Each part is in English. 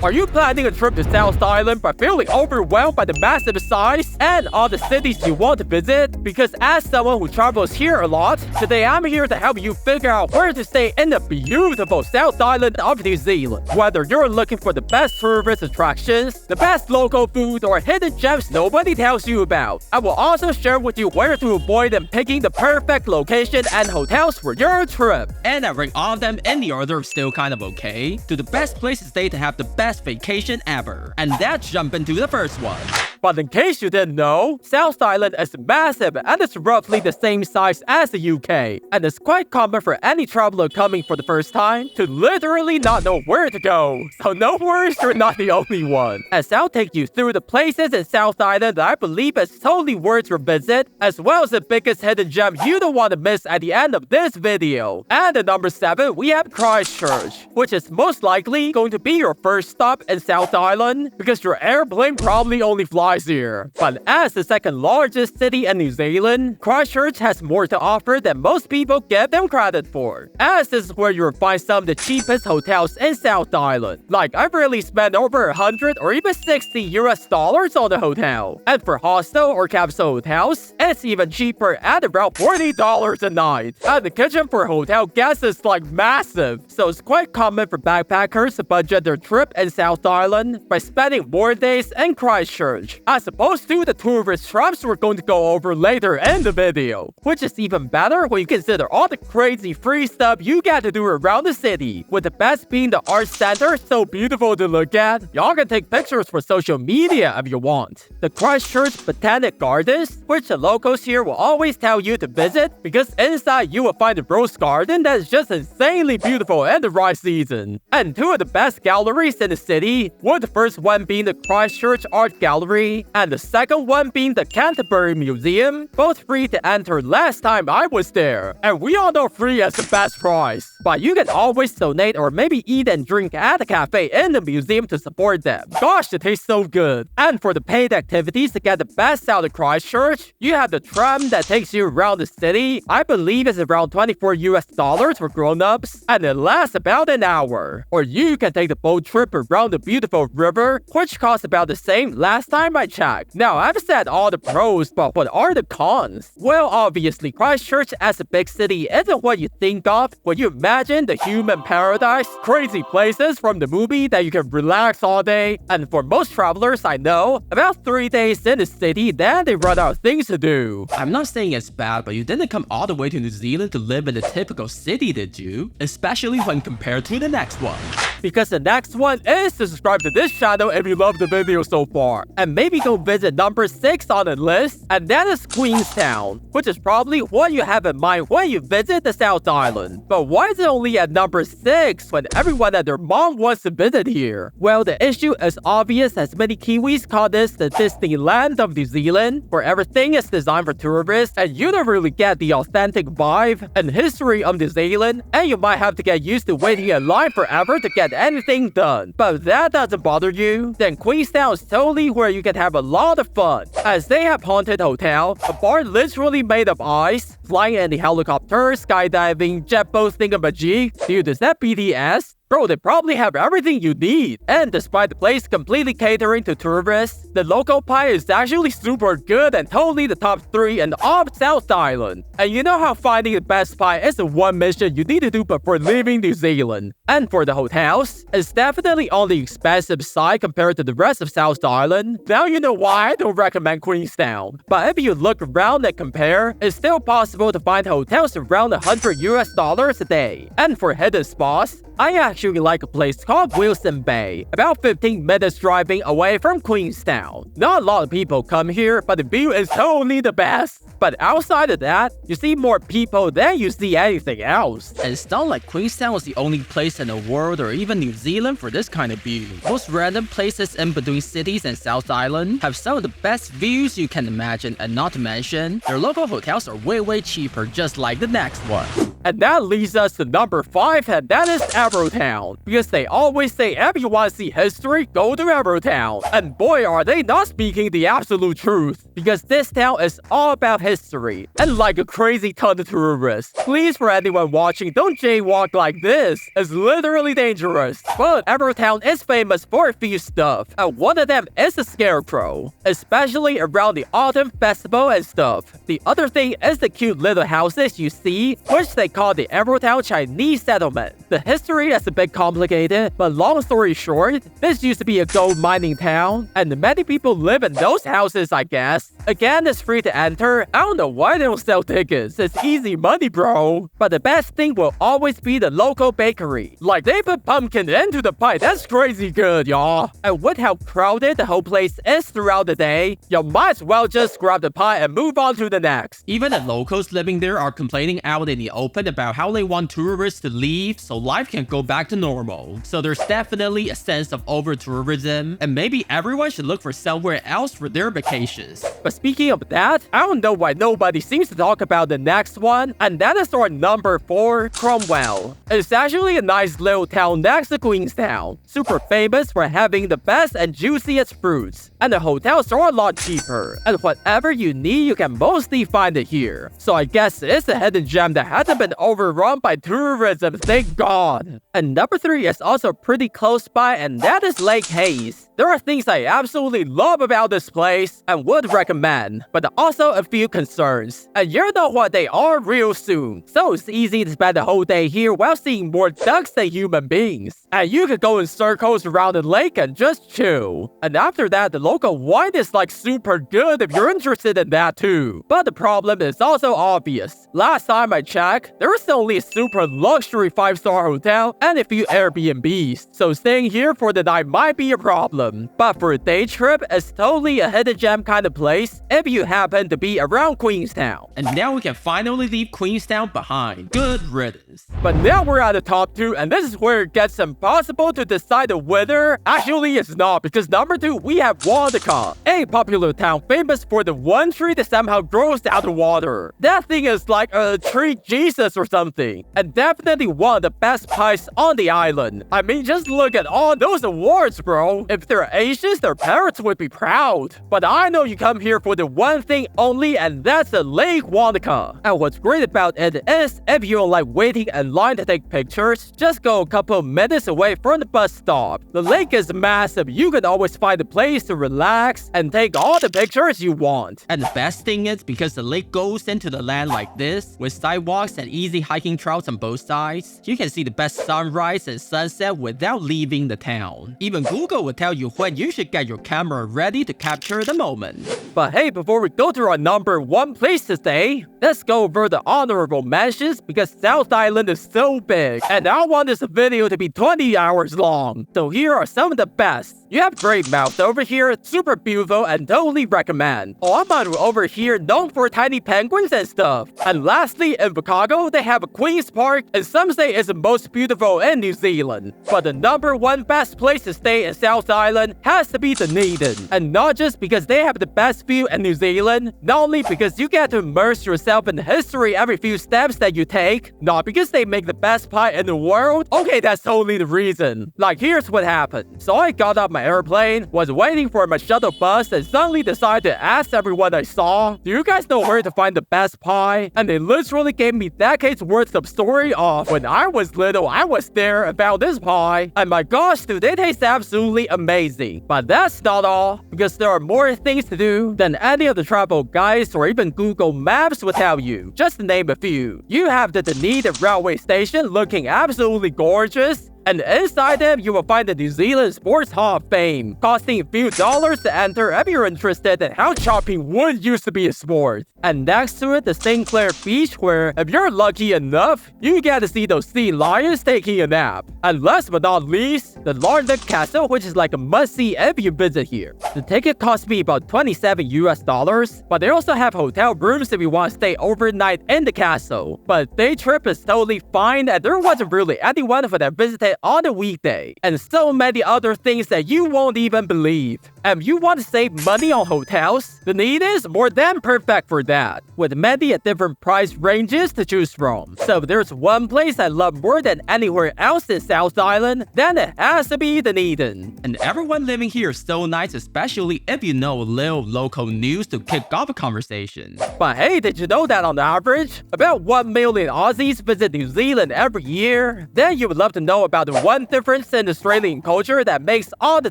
Are you planning a trip to South Island but feeling overwhelmed by the massive size and all the cities you want to visit? Because as someone who travels here a lot, today I'm here to help you figure out where to stay in the beautiful South Island of New Zealand. Whether you're looking for the best tourist attractions, the best local food, or hidden gems nobody tells you about, I will also share with you where to avoid and picking the perfect location and hotels for your trip. And I rank all of them in the order of still kind of okay to the best place to stay to have the best vacation ever. And let's jump into the first one. But in case you didn't know, South Island is massive and it's roughly the same size as the UK. And it's quite common for any traveler coming for the first time to literally not know where to go. So no worries, you're not the only one. As I'll take you through the places in South Island that I believe is totally worth your visit, as well as the biggest hidden gem you don't want to miss at the end of this video. And at number 7, we have Christchurch, which is most likely going to be your first stop in South Island because your airplane probably only flies here. But as the second largest city in New Zealand, Christchurch has more to offer than most people give them credit for, as this is where you'll find some of the cheapest hotels in South Island. Like, I've really spent over 100 or even 60 US dollars on a hotel. And for hostel or capsule hotels, it's even cheaper at around $40 a night. And the kitchen for hotel guests is like massive, so it's quite common for backpackers to budget their trip in South Island by spending more days in Christchurch, as opposed to the tourist traps we're going to go over later in the video, which is even better when you consider all the crazy free stuff you get to do around the city, with the best being the art center, so beautiful to look at. Y'all can take pictures for social media if you want. The Christchurch Botanic Gardens, which the locals here will always tell you to visit, because inside you will find a rose garden that is just insanely beautiful in the right season. And two of the best galleries in the city, with the first one being the Christchurch Art Gallery, and the second one being the Canterbury Museum, both free to enter last time I was there. And we all know free is the best price, but you can always donate or maybe eat and drink at a cafe in the museum to support them. Gosh, it tastes so good. And for the paid activities to get the best out of Christchurch, you have the tram that takes you around the city. I believe it's around 24 US dollars for grown-ups, and it lasts about an hour. Or you can take the boat trip around the beautiful river, which costs about the same last time I checked. Now, I've said all the pros, but what are the cons? Well, obviously, Christchurch as a big city isn't what you think of when you imagine the human paradise, crazy places from the movie that you can relax all day. And for most travelers I know, about 3 days in the city, then they run out of things to do. I'm not saying it's bad, but you didn't come all the way to New Zealand to live in a typical city, did you? Especially when compared to the next one. Because the next one is to subscribe to this channel if you love the video so far. And maybe go visit number 6 on the list, and that is Queenstown, which is probably what you have in mind when you visit the South Island. But why is it only at number 6 when everyone and their mom wants to visit here? Well, the issue is obvious, as many Kiwis call this the Disneyland of New Zealand, where everything is designed for tourists and you don't really get the authentic vibe and history of New Zealand, and you might have to get used to waiting in line forever to get anything done. But if that doesn't bother you, then Queenstown is totally where you can have a lot of fun, as they have haunted hotel, a bar literally made of ice, flying in the helicopter, skydiving, jet boat thingamajig. Dude, is that BTS? Bro, they probably have everything you need. And despite the place completely catering to tourists, the local pie is actually super good and totally the top 3 in all of South Island. And you know how finding the best pie is the one mission you need to do before leaving New Zealand. And for the hotels, it's definitely on the expensive side compared to the rest of South Island. Now you know why I don't recommend Queenstown. But if you look around and compare, it's still possible to find hotels around 100 US dollars a day. And for hidden spots, I actually like a place called Wilson Bay, about 15 minutes driving away from Queenstown. Not a lot of people come here, but the view is totally the best. But outside of that, you see more people than you see anything else. And it's not like Queenstown was the only place in the world or even New Zealand for this kind of view. Most random places in between cities and South Island have some of the best views you can imagine, and not to mention, their local hotels are way cheaper, just like the next one. And that leads us to number 5, and that is Arrowtown. Arrowtown, because they always say if you want to see history, go to Arrowtown. And boy, are they not speaking the absolute truth, because this town is all about history, and like a crazy ton of tourists. Please, for anyone watching, don't jaywalk like this. It's literally dangerous. But Arrowtown is famous for a few stuff, and one of them is the scarecrow, especially around the autumn festival and stuff. The other thing is the cute little houses you see, which they call the Arrowtown Chinese settlement. The history is a bit complicated, but long story short, this used to be a gold mining town, and many people live in those houses, I guess. Again, it's free to enter. I don't know why they don't sell tickets. It's easy money, bro. But the best thing will always be the local bakery. Like, they put pumpkin into the pie. That's crazy good, y'all. And with how crowded the whole place is throughout the day, you might as well just grab the pie and move on to the next. Even the locals living there are complaining out in the open about how they want tourists to leave so life can go back to normal. So there's definitely a sense of over-tourism, and maybe everyone should look for somewhere else for their vacations. But speaking of that, I don't know why nobody seems to talk about the next one, and that is our number 4, Cromwell. It's actually a nice little town next to Queenstown, super famous for having the best and juiciest fruits, and the hotels are a lot cheaper, and whatever you need you can mostly find it here. So I guess it's a hidden gem that hasn't been overrun by tourism, thank God. And number 3 is also pretty close by, and that is Lake Hayes. There are things I absolutely love about this place and would recommend, but also a few concerns, and you'll know what they are real soon. So it's easy to spend the whole day here while seeing more ducks than human beings, and you could go in circles around the lake and just chill. And after that, the local wine is like super good if you're interested in that too. But the problem is also obvious. Last time I checked, there was only a super luxury 5-star hotel and a few Airbnbs, so staying here for the night might be a problem. But for a day trip, it's totally a hidden gem kind of place if you happen to be around Queenstown. And now we can finally leave Queenstown behind. Good riddance. But now we're at the top 2, and this is where it gets impossible to decide the winner. Actually, it's not, because number 2, we have Wānaka, a popular town famous for the one tree that somehow grows out of water. That thing is like a tree Jesus or something, and definitely one of the best pies on the island. I mean, just look at all those awards, bro. If they're Asians, their parents would be proud. But I know you come here for the one thing only, and that's the Lake Wānaka. And what's great about it is, if you don't like waiting in line to take pictures, just go a couple minutes away from the bus stop. The lake is massive. You can always find a place to relax and take all the pictures you want. And the best thing is, because the lake goes into the land like this, with sidewalks and easy hiking trails on both sides, you can see the best sunrise and sunset without leaving the town. Even Google will tell you when you should get your camera ready to capture the moment. But hey, before we go to our number 1 place to stay, let's go over the honorable mentions, because South Island is so big, and I want this video to be 20 hours long. So here are some of the best. You have Greymouth over here, super beautiful and totally recommend. Oamaru over here, known for tiny penguins and stuff. And lastly, in Invercargill, they have a Queen's Park, and some say it's the most beautiful in New Zealand. But the number 1 best place to stay in South Island has to be Dunedin. And not just because they have the best view in New Zealand, not only because you get to immerse yourself in history every few steps that you take, not because they make the best pie in the world. Okay, that's totally the reason. Like, here's what happened. So I got off my airplane, was waiting for my shuttle bus, and suddenly decided to ask everyone I saw, do you guys know where to find the best pie? And they literally gave me decades worth of story of when I was little, I was there about this pie, and my gosh, dude, they taste absolutely amazing. But that's not all, because there are more things to do than any of the travel guides or even Google Maps would tell you. Just to name a few. You have the Dunedin railway station looking absolutely gorgeous, and inside them, you will find the New Zealand Sports Hall of Fame, costing a few dollars to enter if you're interested in how chopping wood used to be a sport. And next to it, the Clair beach, where, if you're lucky enough, you get to see those sea lions taking a nap. And last but not least, the Larnach Castle, which is like a must-see if you visit here. The ticket cost me about $27 US, but they also have hotel rooms if you want to stay overnight in the castle. But day trip is totally fine, and there wasn't really anyone who had visited on a weekday, and so many other things that you won't even believe. And you want to save money on hotels? Dunedin is more than perfect for that, with many different price ranges to choose from. So if there's one place I love more than anywhere else in South Island, then it has to be Dunedin. And everyone living here is so nice, especially if you know a little local news to kick off a conversation. But hey, did you know that on average, about 1 million Aussies visit New Zealand every year? Then you would love to know about the one difference in Australian culture that makes all the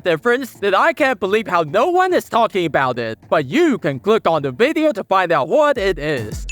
difference that I can't believe how no one is talking about it. But you can click on the video to find out what it is.